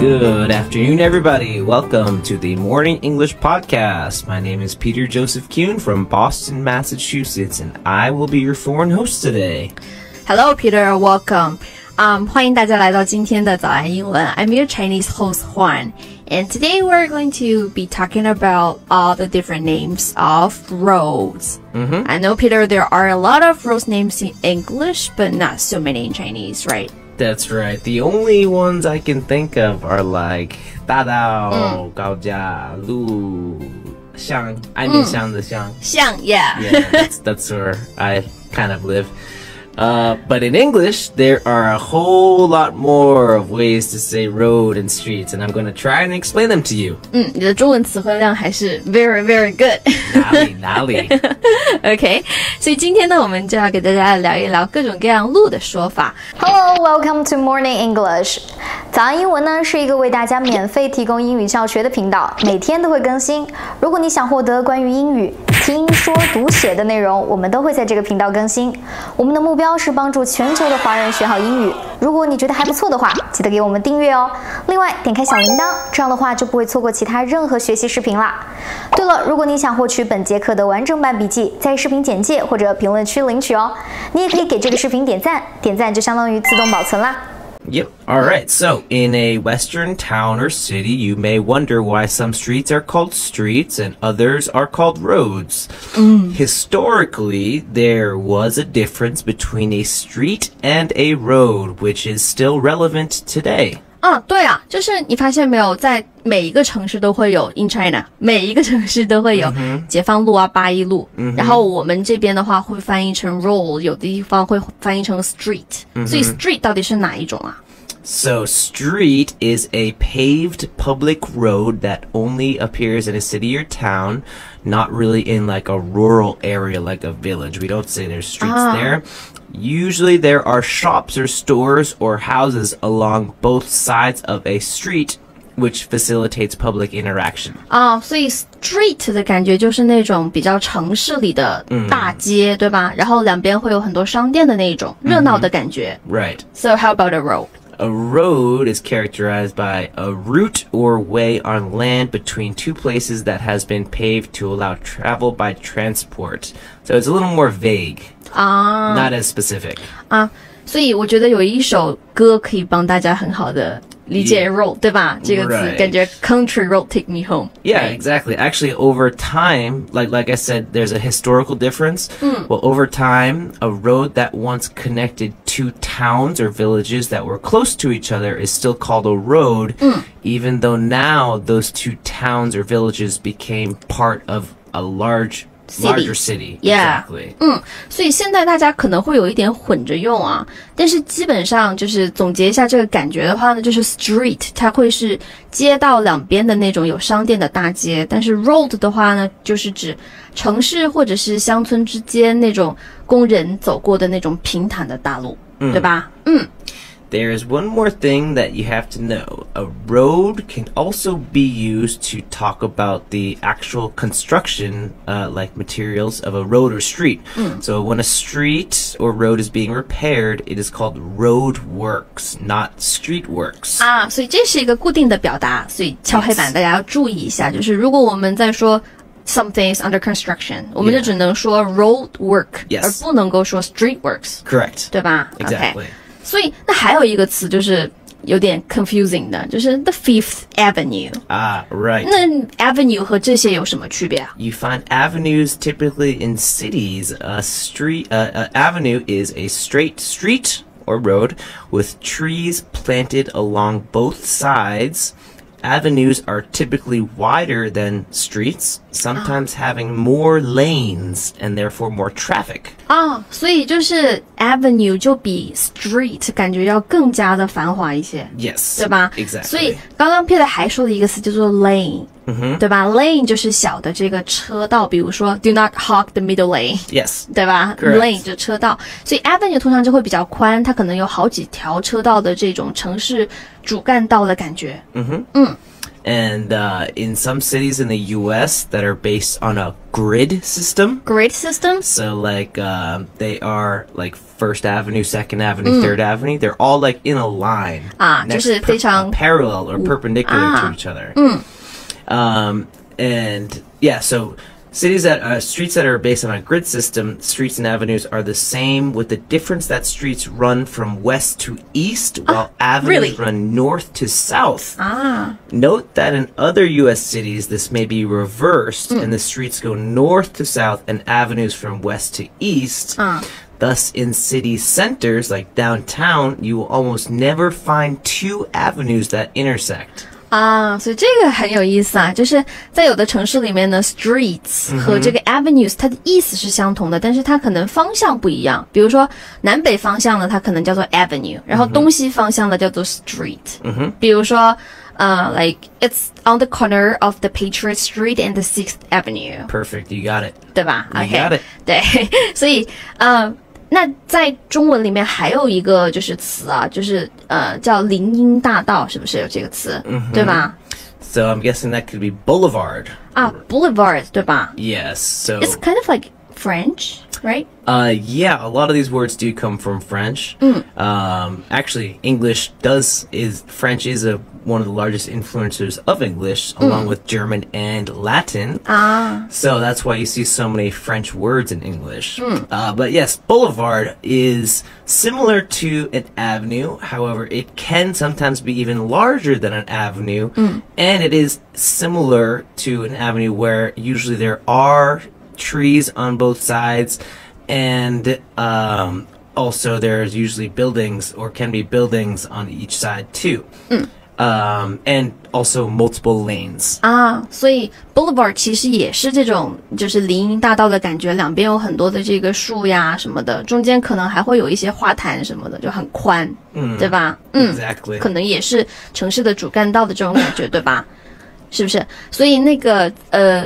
Good afternoon, everybody. Welcome to the Morning English Podcast. My name is Peter Joseph Kuhn from Boston, Massachusetts, and I will be your foreign host today. Hello, Peter. Welcome. 欢迎大家来到今天的早安英文。I'm your Chinese host, Juan. And today we're going to be talking about all the different names of roads. I know, Peter, there are a lot of road names in English, but not so many in Chinese, right? That's right. The only ones I can think of are like 大道、高架、路、巷、爱面巷的巷。巷, yeah. Yeah, that's where I kind of live. But in English, there are a whole lot more of ways to say road and streets, and I'm going to try and explain them to you. 你的中文词汇量还是 very, very good. 哪里 OK, 所以今天呢，我们就要给大家聊一聊各种各样路的说法。Hello, welcome to Morning English. 早安英文呢是一个为大家免费提供英语教学的频道，每天都会更新。如果你想获得关于英语听说读写的内容，我们都会在这个频道更新。我们的目标是帮助全球的华人学好英语。如果你觉得还不错的话，记得给我们订阅哦。另外，点开小铃铛，这样的话就不会错过其他任何学习视频啦。对了，如果你想获取本节课的完整版笔记，在视频简介或者评论区领取哦。你也可以给这个视频点赞，点赞就相当于自动保存啦。Yep. All right. So, in a Western town or city, you may wonder why some streets are called streets and others are called roads. Historically, there was a difference between a street and a road, which is still relevant today. 对啊，就是你发现没有，在每一个城市都会有 in China， 每一个城市都会有解放路啊、八一路，然后我们这边的话会翻译成 road， 有的地方会翻译成 street，所以 street 到底是哪一种啊？So, street is a paved public road that only appears in a city or town, not really in like a rural area like a village. We don't say there's streets there. Usually there are shops or stores or houses along both sides of a street, which facilitates public interaction. 所以 street 的感觉就是那种比较城市里的大街，对吧？然后两边会有很多商店的那种热闹的感觉。Right. So how about a road? A road is characterized by a route or way on land between two places that has been paved to allow travel by transport. So it's a little more vague, not as specific. 所以我觉得有一首歌可以帮大家很好的理解 road， 对吧？这个词感觉 country road take me home. Yeah, exactly. Actually, over time, like I said, there's a historical difference. Well, over time, a road that once connected two towns or villages that were close to each other is still called a road, even though now those two towns or villages became part of a larger city. Yeah. Exactly. 所以现在大家可能会有一点混着用啊，但是基本上就是总结一下这个感觉的话呢，就是 street 它会是街道两边的那种有商店的大街，但是 road 的话呢，就是指城市或者是乡村之间那种供人走过的那种平坦的大路，对吧There is one more thing that you have to know. A road can also be used to talk about the actual construction, like materials of a road or street. So when a street or road is being repaired, it is called road works, not street works. 所以这是一个固定的表达，所以敲黑板大家要注意一下，就是如果我们在说something is under construction, 我们就只能说 road work, 而不能够说 street works. Correct. 对吧 Exactly. Okay. 所以那还有一个词就是有点 confusing 的，就是 the Fifth Avenue. Right. 那 avenue 和这些有什么区别啊？ You find avenues typically in cities. Avenue is a straight street or road with trees planted along both sides. Avenues are typically wider than streets, sometimes having more lanes and therefore more traffic. 所以就是 avenue 就比 street 感觉要更加的繁华一些 Yes. 对吧 Exactly. 所以刚刚 Peter 还说了一个词叫做 lane，对吧 lane 就是小的这个车道，比如说 do not hog the middle lane. Yes. 对吧 Correct. lane 就车道，所以 avenue 通常就会比较宽，它可能有好几条车道的这种城市主干道的感觉 And in some cities in the U.S. that are based on a grid system. Grid system? So like they are like First Avenue, Second Avenue, Third Avenue. They're all like in a line. 就是非常 parallel or perpendicular to each other. And yeah, so cities that streets that are based on a grid system, streets and avenues are the same, with the difference that streets run from west to east, while avenues run north to south. Note that in other U.S. cities, this may be reversed, and the streets go north to south and avenues from west to east. Thus, in city centers like downtown, you will almost never find two avenues that intersect. 所以这个很有意思啊，就是在有的城市里面呢 streets 和这个 avenues 它的意思是相同的，但是它可能方向不一样。比如说南北方向呢，它可能叫做 avenue， 然后东西方向呢叫做 street。比如说like it's on the corner of the Patriot Street and the 6th Avenue. Perfect, you got it. 对吧 You got it. 对，所以那在中文里面还有一个就是词啊，就是叫林荫大道，是不是有这个词？对吧？ So I'm guessing that could be boulevard. Boulevard 对吧？ Yes. So it's kind of like French, right? Yeah, a lot of these words do come from French. Actually, French is one of the largest influencers of English, along with German and Latin. So that's why you see so many French words in English. But yes, boulevard is similar to an avenue. However, it can sometimes be even larger than an avenue. And it is similar to an avenue where usually there are trees on both sides, and also there's usually buildings, or can be buildings on each side too. And also multiple lanes. 所以 boulevard 其实也是这种就是林荫大道的感觉，两边有很多的这个树呀什么的，中间可能还会有一些花坛什么的，就很宽，对吧？Exactly. 可能也是城市的主干道的这种感觉，对吧？是不是？所以那个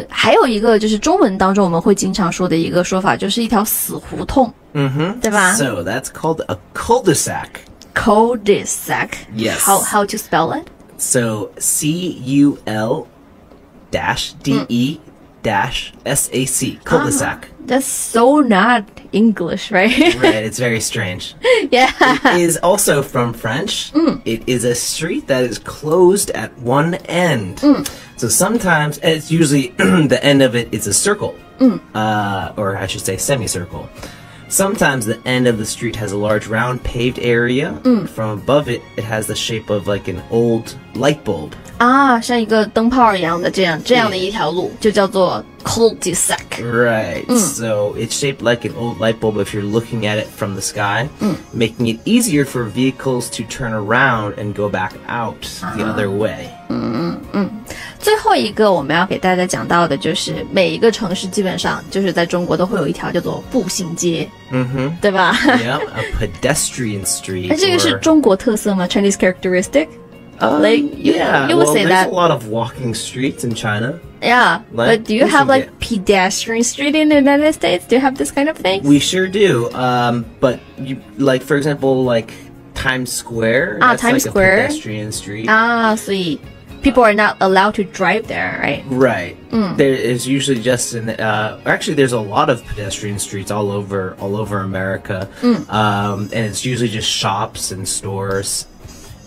还有一个就是中文当中我们会经常说的一个说法，就是一条死胡同，对吧 So that's called a cul-de-sac. Cul-de-sac. Yes. How to spell it? So CUL-DE-SAC. Cul-de-sac. That's so not English, right? Right, it's very strange. Yeah. It is also from French. It is a street that is closed at one end. So sometimes, and it's usually the end of it is a circle, or I should say semicircle. Sometimes the end of the street has a large round paved area. From above it, it has the shape of like an old light bulb. 像一个灯泡一样的这样的一条路，就叫做 cul-de-sac. Right. So it's shaped like an old light bulb if you're looking at it from the sky, making it easier for vehicles to turn around and go back out the other way. 最后一个我们要给大家讲到的就是每一个城市基本上就是在中国都会有一条叫做步行街，对吧？ Yeah, a pedestrian street. 这个是中国特色吗？ Chinese characteristic? Like you would say there's that. a lot of walking streets in China. Yeah, but do you have like pedestrian street in the United States? Do you have this kind of thing? We sure do. But you, like for example, like Times Square. That's Times like Square. A pedestrian street. 所以 people are not allowed to drive there, right? Right. There is usually just actually there's a lot of pedestrian streets all over America. And it's usually just shops and stores.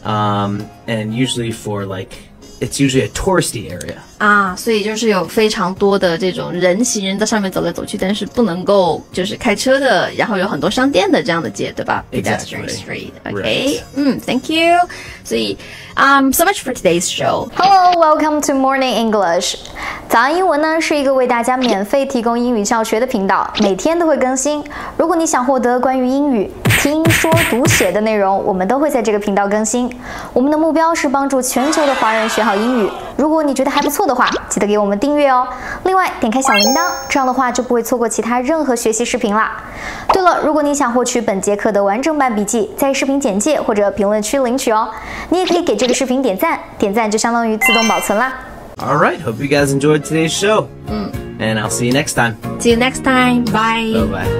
And usually for like it's usually a touristy area. 所以就是有非常多的这种行人在上面走来走去，但是不能够就是开车的，然后有很多商店的这样的街，对吧 Exactly. Pedestrian street. Okay. Right. Thank you. 所以so much for today's show. Hello, welcome to Morning English. 早安英文呢是一个为大家免费提供英语教学的频道，每天都会更新。如果你想获得关于英语听说读写的内容，我们都会在这个频道更新。我们的目标是帮助全球的华人学好英语。如果你觉得还不错的话，记得给我们订阅哦。另外，点开小铃铛，这样的话就不会错过其他任何学习视频啦。对了，如果你想获取本节课的完整版笔记，在视频简介或者评论区领取哦。你也可以给这个视频点赞，点赞就相当于自动保存啦。All right. Hope you guys enjoyed today's show. And I'll see you next time. See you next time. Bye. Bye-bye.